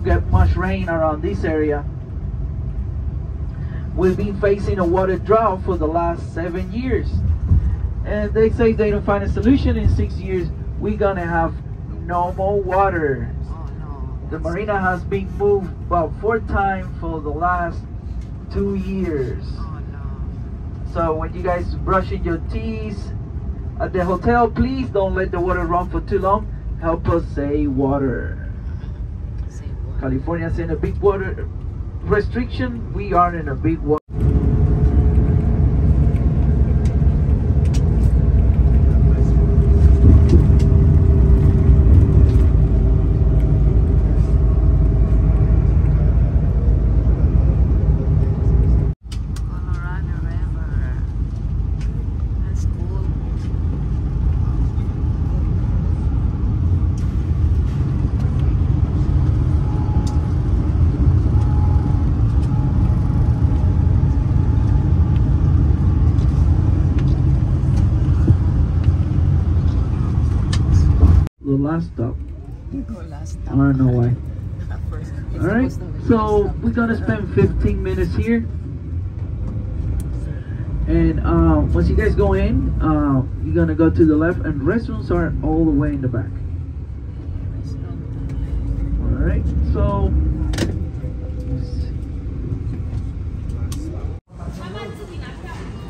get much rain around this area. We've been facing a water drought for the last 7 years. And they say they don't find a solution in 6 years, we're gonna have no more water. The marina has been moved about 4 times for the last 2 years. So when you guys brushing your teeth at the hotel, please don't let the water run for too long. Help us save water. California's in a big water restriction. We are in a big water. The last stop. I don't know why. Alright, so we're gonna spend 15 minutes here. And once you guys go in, you're gonna go to the left, and restrooms are all the way in the back. Alright, so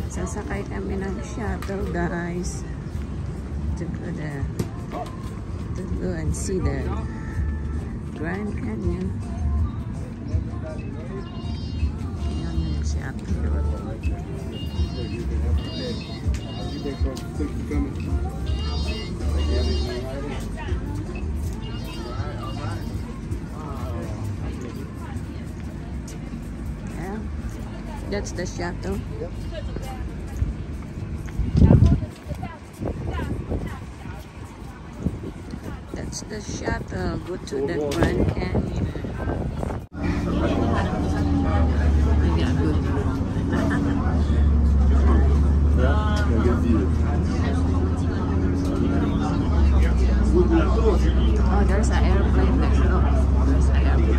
sasakay kami ng shuttle, guys, to go and see the Grand Canyon. Yan yung shuttle. Yeah, that's the shuttle. That's the shuttle. Go to the Grand Canyon. Oh, there's an airplane there. Oh, there's an airplane.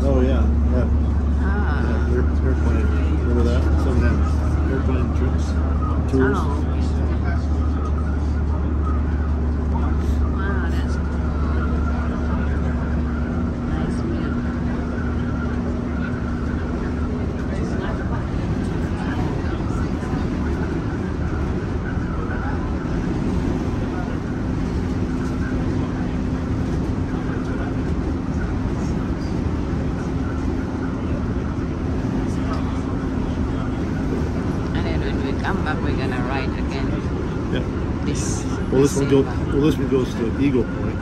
Oh yeah, yeah. Ah. Yeah, airplane. Remember that? Some of them airplane trips, tours. Oh. Wow, that's cool. Nice view. And then when we come back, we're gonna ride again. Yeah. This one goes to Eagle Point,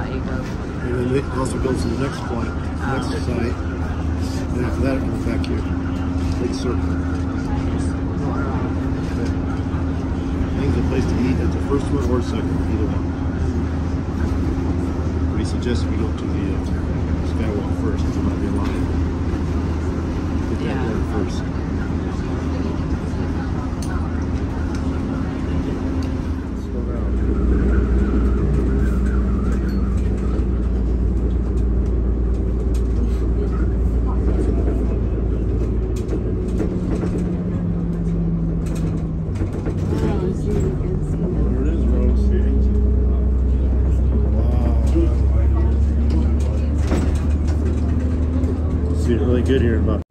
Eagle. and then it also goes to the next point, next site. And after that, it comes back here. Big circle. I think it's a place to eat at the first one or second, either one. We suggest we go to the Skywalk first. It's about to be a line. Get that there first. See it really good here in Buck.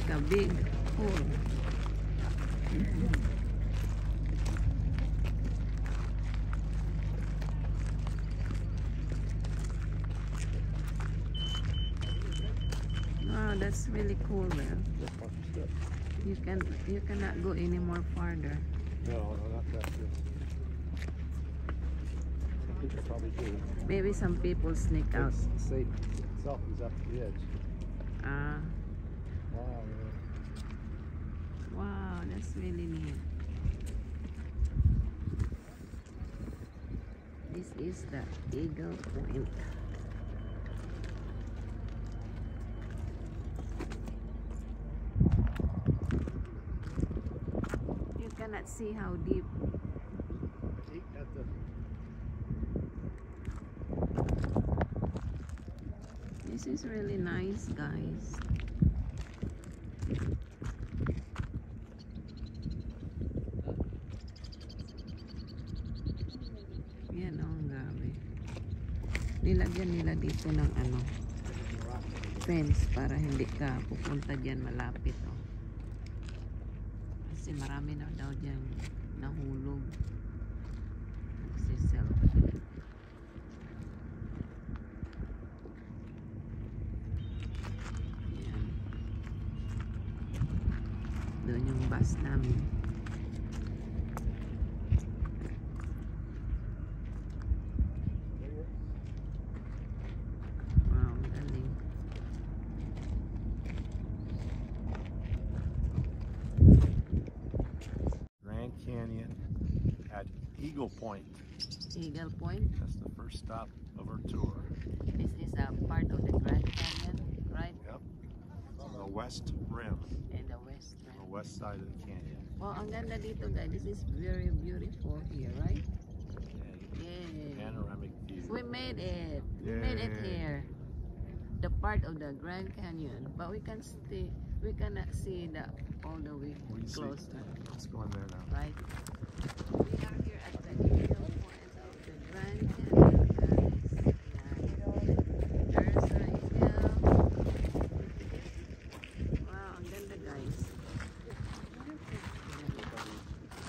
like a big hole. Wow, that's really cool, man. You cannot go any more farther. No, not that good. Some people probably do. Maybe some people sneak out. Safe itself is up to the edge. Ah, Wow, man. wow, that's really neat. This is the Eagle Point. You cannot see how deep. At the This is really nice, guys. Yan oh, ang grabe. Nilagyan nila dito ng ano, fence para hindi ka pupunta dyan malapit oh. Kasi marami na daw dyan nahulog. Nagsiselfie. Yan. Doon yung bus namin. Wow, galing. Grand Canyon at Eagle Point. Eagle Point. That's the first stop of our tour. This is a part of the Grand Canyon, right? Yep. On the west rim, And the west, the right? west side of the canyon. Wow, ang ganda dito, guys. This is very beautiful here, right? Yeah. Panoramic view. We made it. We made it Yay. here. The part of the Grand Canyon, but we cannot see the all the way We see. closer, Let's go in there now. right? We are here at the Eagle Point of the Grand Canyon, guys. Ayan. There's a eagle. Wow, ang ganda, guys. Ayan.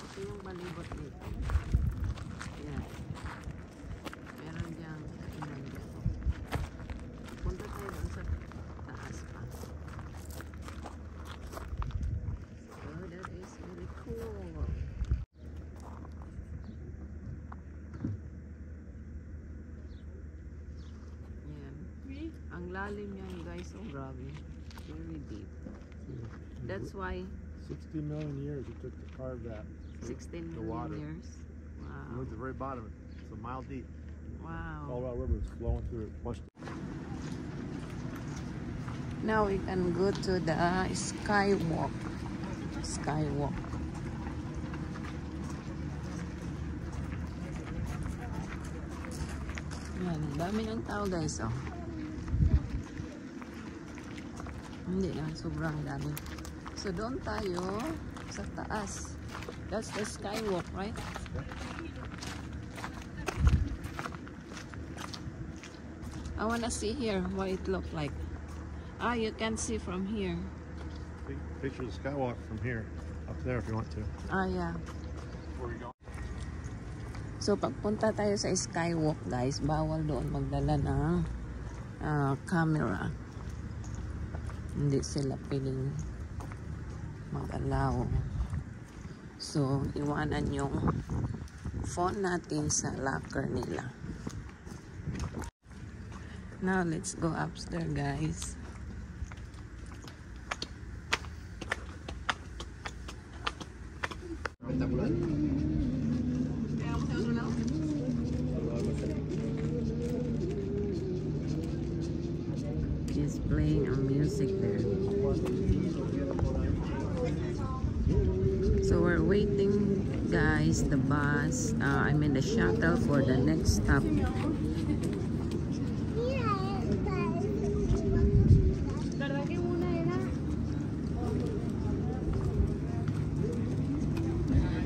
Ito yung balibot nito. Ayan. Meron diyang kainan dito. Punta tayo doon sa taas pa. So that is really cool. Ayan. Ang lalim yan, guys. Oh, grabe. Very deep. That's why 60 million years it took to carve that. 16 The million water. years. Look Wow. at the very bottom. It's a mile deep. Wow. Colorado River is flowing through it. Now we can go to the skywalk. Skywalk. Yan, ang dami ng tao, guys, oh. Hindi na, sobrang dami. So doon tayo sa taas. That's the skywalk, right? I wanna see here what it look like. Ah, you can see from here. Picture the skywalk from here, up there if you want to. Ah, yeah. Where we going? So, pagpunta tayo sa skywalk, guys, bawal doon magdala ng camera. Hindi sila piling mag-allow. So, iwanan yung phone natin sa locker nila. Now, let's go upstairs, guys. He's playing a music there. So we're waiting, guys, the bus, I mean the shuttle for the next stop.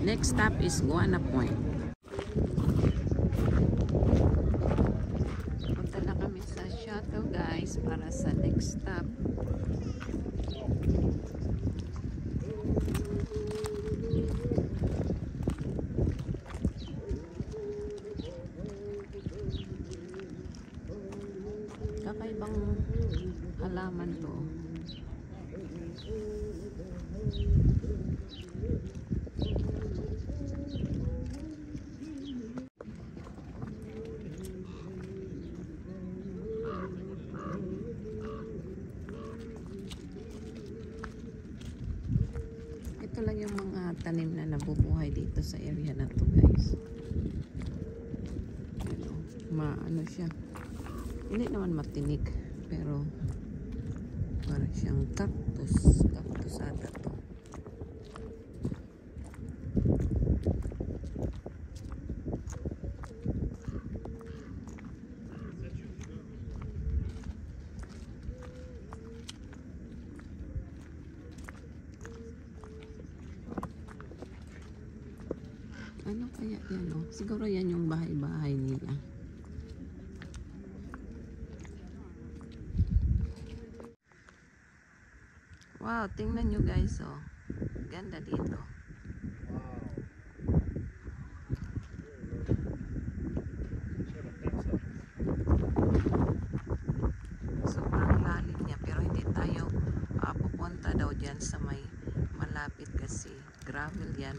Next stop is Guana Point. Punta na kami sa shuttle, guys. guys para sa next stop. Kakaibang halaman to. Ito lang yung mga tanim na nabubuhay dito sa area na to, guys. Ano siya, hindi naman matinik, pero parang siyang cactus ata to. Ano kaya yan, oh? Siguro yan yung bahay-bahay nila. Wow, tingnan nyo guys, oh. Ganda dito. Sobrang lalim niya, pero hindi tayo pupunta daw dyan sa may malapit kasi gravel yan,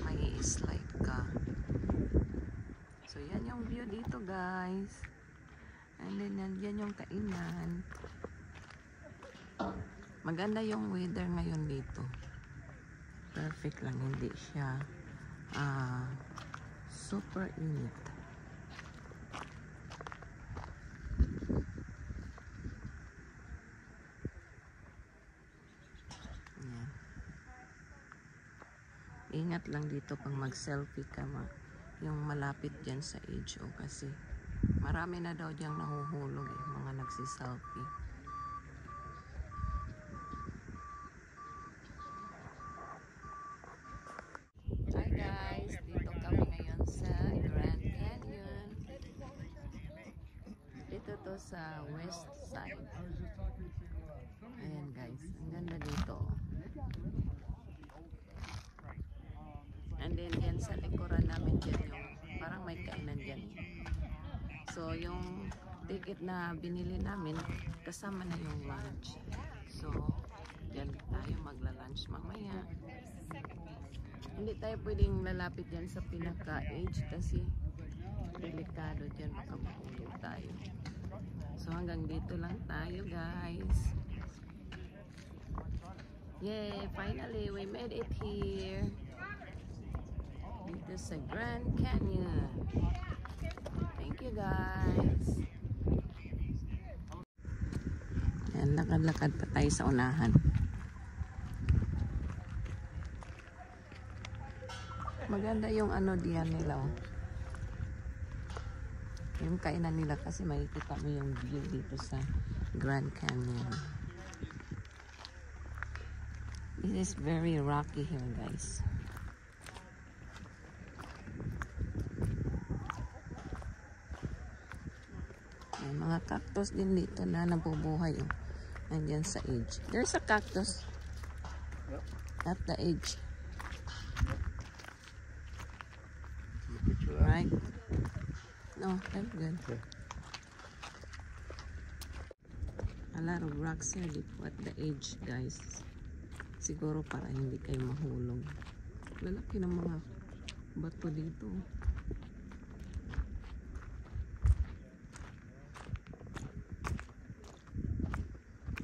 may slide ka. So yan yung view dito, guys. And then yan yung kainan. Maganda yung weather ngayon dito. Perfect lang, hindi siya super init. Yan. Ingat lang dito pag mag-selfie ka, yung malapit dyan sa edge, kasi marami na daw diyang nahuhulog, mga nagsiselfie. Hi guys, dito kami ngayon sa Grand Canyon. Dito to sa west side. Ayan guys, ang ganda dito. And then yan sa likuran namin dyan yung parang may kainan dyan. So yung ticket na binili namin kasama na yung lunch. So dyan tayo magla-lunch mamaya. Hindi tayo pwedeng lalapit yan sa pinaka-edge kasi delikado dyan, baka mahulog tayo. So hanggang dito lang tayo guys. Yay! Finally, we made it here. Dito sa Grand Canyon. Thank you guys. Ayan, lakad-lakad pa tayo sa unahan. Maganda yung ano diyan nila, oh. Yung kainan nila kasi makikita mo yung view dito sa Grand Canyon. This is very rocky here guys. May mga cactus din dito na nabubuhay, oh. Nandyan sa edge. There's a cactus at the edge. Right? No, that's good. Okay. A lot of rocks here dito at the edge, guys. Siguro para hindi kayo mahulog. Lalaki ng mga bato dito.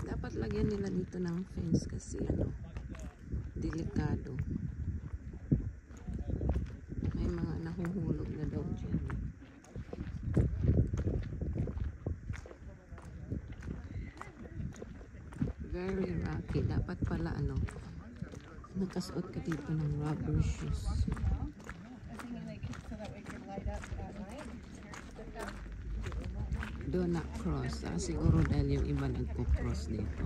Dapat lagyan nila dito ng fence kasi delikado. May mga nahuhulog na daw dyan. Very rocky. Dapat pala nakasuot ka dito ng rubber shoes. Do not cross. Siguro dahil yung iba nagpo-cross dito.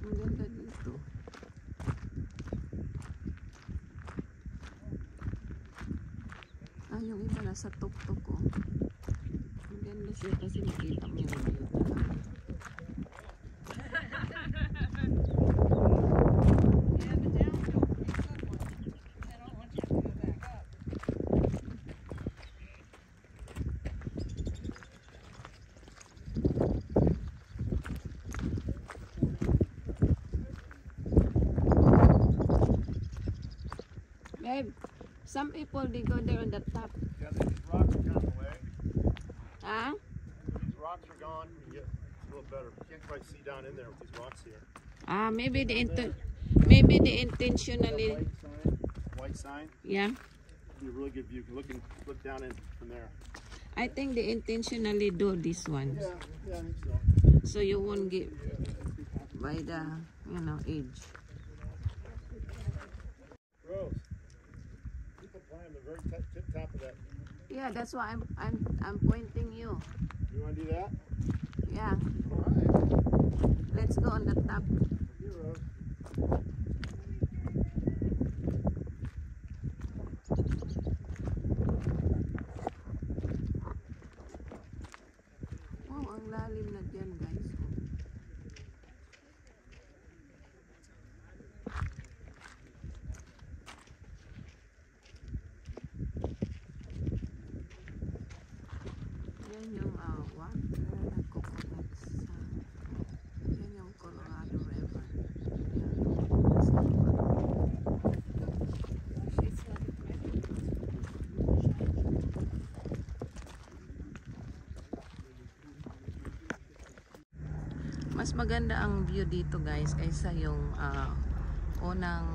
Ang ganda dito. Ah, yung iba nasa tuktok ko. Ang ganda siya kasi makita mo yung view. Babe, some people they go there on the top. Yeah, these rocks are kind of away. Huh? These rocks are gone. You get a little better. You can't quite see down in there with these rocks here. Ah, maybe they intentionally. White sign. Yeah. Be a really good view. You can look down in from there. I think they intentionally do this one. Yeah, I think so. So you won't get by the age. Rose, people climb the very tip top of that. Yeah, that's why I'm pointing you. You want to do that? Yeah. All right. Let's go on the top. Here, Rose. Wow, ang lalim na dyan, guys. Yan yung water na coconut sa yan yung Colorado River. Yan. Nasa she's got it right. Mas maganda ang view dito, guys, kaysa yung unang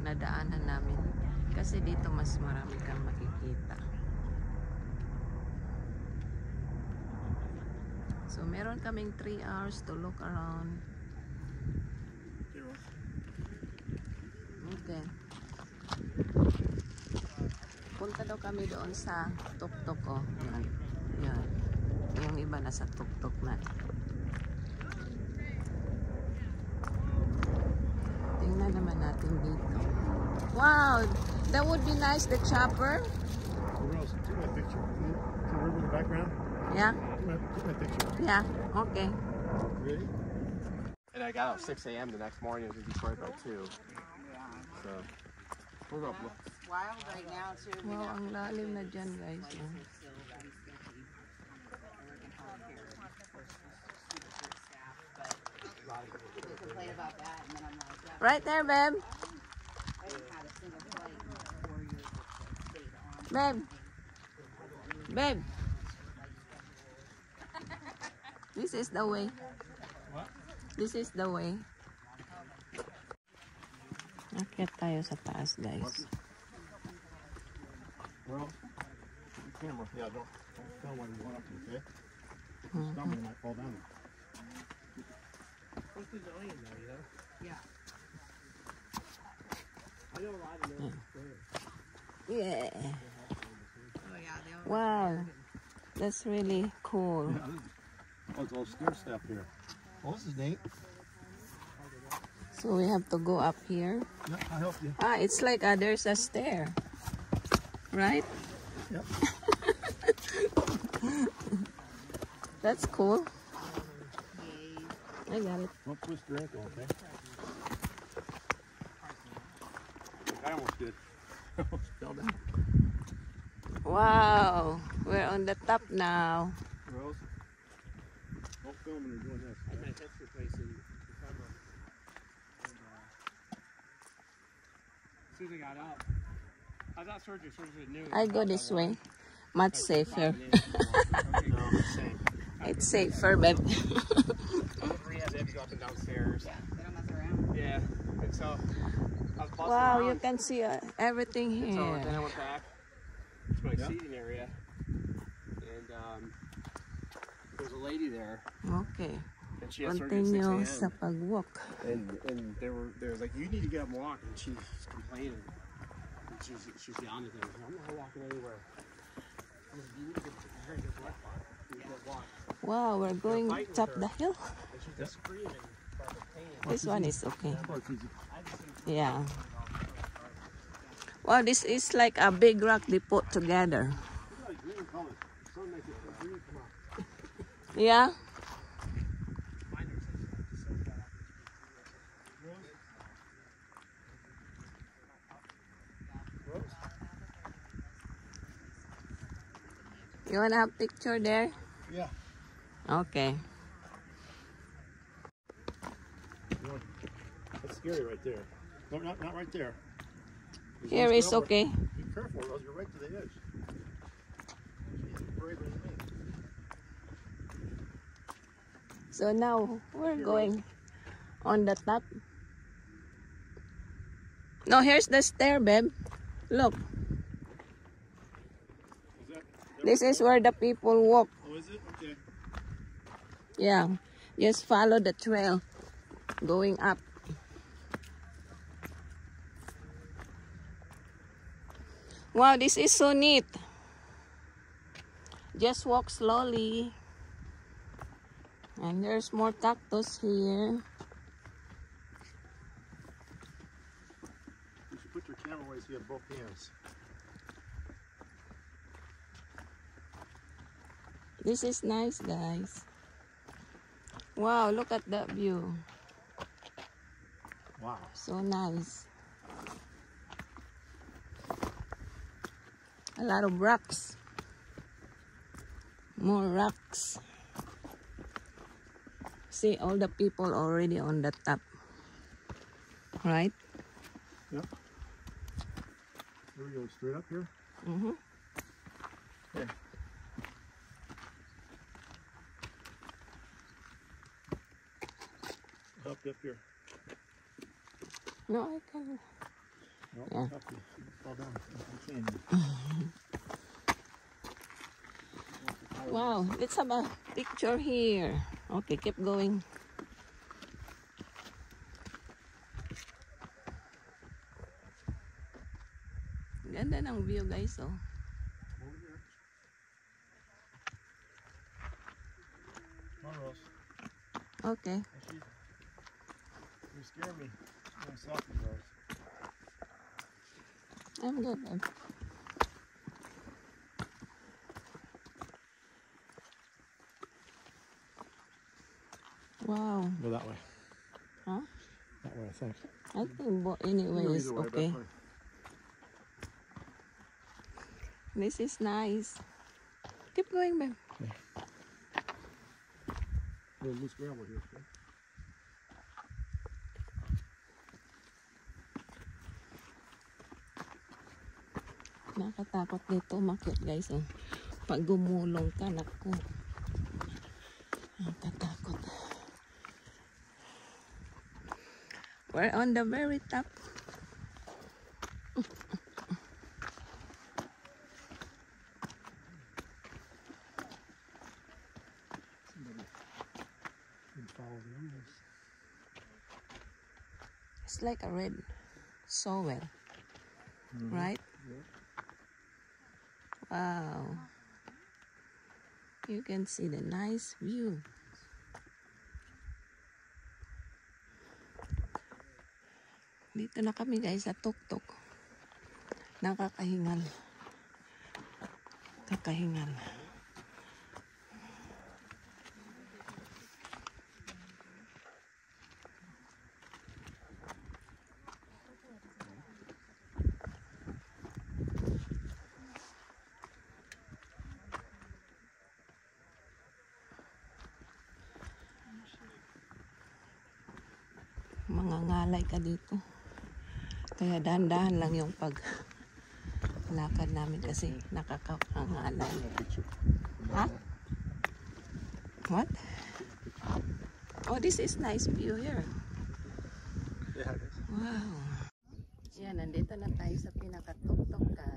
nadaanan namin. Kasi dito mas marami kang makikita. So, meron kaming 3 hours to look around. Okay. Punta daw kami doon sa tuktok ko. Yan. Yan. Yung iba nasa tuktok na. Tingnan naman natin dito. Wow! That would be nice, the chopper. Rose, take my picture. See the river in the background? Yeah? Take my picture. Yeah. Okay. Ready? And I got out 6 a.m. the next morning. It was in Detroit by 2. So we'll go. Wild right now too. Wow, ang lalim na dyan, guys. Oh. People complain about that, and then I'm like, yeah, Right there, babe. I haven't had a single flight in 4 years that stayed on. Babe. Babe. This is the way. What? This is the way. Akyat tayo sa taas, guys. Well, the camera. Yeah, don't film when you want up to, okay? Mhm. Somebody might fall down. What's the onion though, you know? Yeah. I know a lot of them. Yeah. Oh yeah, they all. Wow. That's really cool. Oh, it's a little stair step here. Oh, this is neat. So we have to go up here. Yeah, I'll help you. Ah, it's like there's a stair. Right? Yep. That's cool. I got it. Don't twist your ankle, okay? I almost did. Almost fell down. Wow. We're on the top now. Rose, don't film when you're doing this. I got hip replacing the camera. And, as soon as I got out, I was out surgery. Surgery at noon. I go this way. Much safer. No, same. It's safer, babe. Rehab, they have to go up and downstairs. Yeah, they don't mess around. Yeah. And so I was busting Wow, around. you can see everything And so then I here. went back to my Yeah. seating area, and there was a lady there, Okay. and she had surgery at Continue 6 sa a.m. pagwalk. And they was like, you need to get up and walk, and she's complaining. And she's yawning at me. I'm not walking anywhere. I'm like, you need to get you're gonna get blood clot. You need to walk. Wow, we're going top the hill. And she's just screaming about the pain. This one is okay. Oh, it's easy. Yeah. Wow, this is like a big rock they put together. Like green colors. Sun makes it green come out. Yeah. You wanna have picture there? Yeah. Okay. That's scary right there. No, not right there. There's Here one is still over. okay. Be careful, Rose. You're right to the edge. She's braver than me. So now we're going on the top. No, here's the stair, babe. Look. Is that This is where the people walk. oh, is it? Okay. Yeah. Just follow the trail going up. Wow, this is so neat. Just walk slowly. And there's more cactus here. You should put your camera where you have both hands. This is nice, guys. Wow, look at that view. Wow. So nice. A lot of rocks. More rocks. See all the people already on the top. Right? Yep. Here we go. Straight up here. Mm-hmm. Okay. Up here. No, I can. No, Yeah. up here. Fall down. You can. Wow, let's have a picture here. Okay, keep going. Ganda ng view, guys, oh. Over here. Come on, Rose. Okay. You scare me. I'm soft, Rose. I'm good. Wow. Go that way. Huh? That way, I think. I think anyway Either is way, okay. that's fine. This is nice. Keep going, babe. There's loose gravel here. Okay? Nakatakot dito umakyat, guys, oh. Pag gumulong ka, naku. Nakatakot. We're on the very top. Follow the rules. It's like a red soil, right? Yeah. Wow. You can see the nice view. Dito na kami, guys, sa tuktok. Nakakahingal. Kakahingal. Mangangalay ka dito. Kaya dahan-dahan lang yung paglakad namin kasi nakakapangalay. Ha? What? Oh, this is nice view here. Yeah, it is. Wow. Yan, nandito na tayo sa pinakatuktok, guys.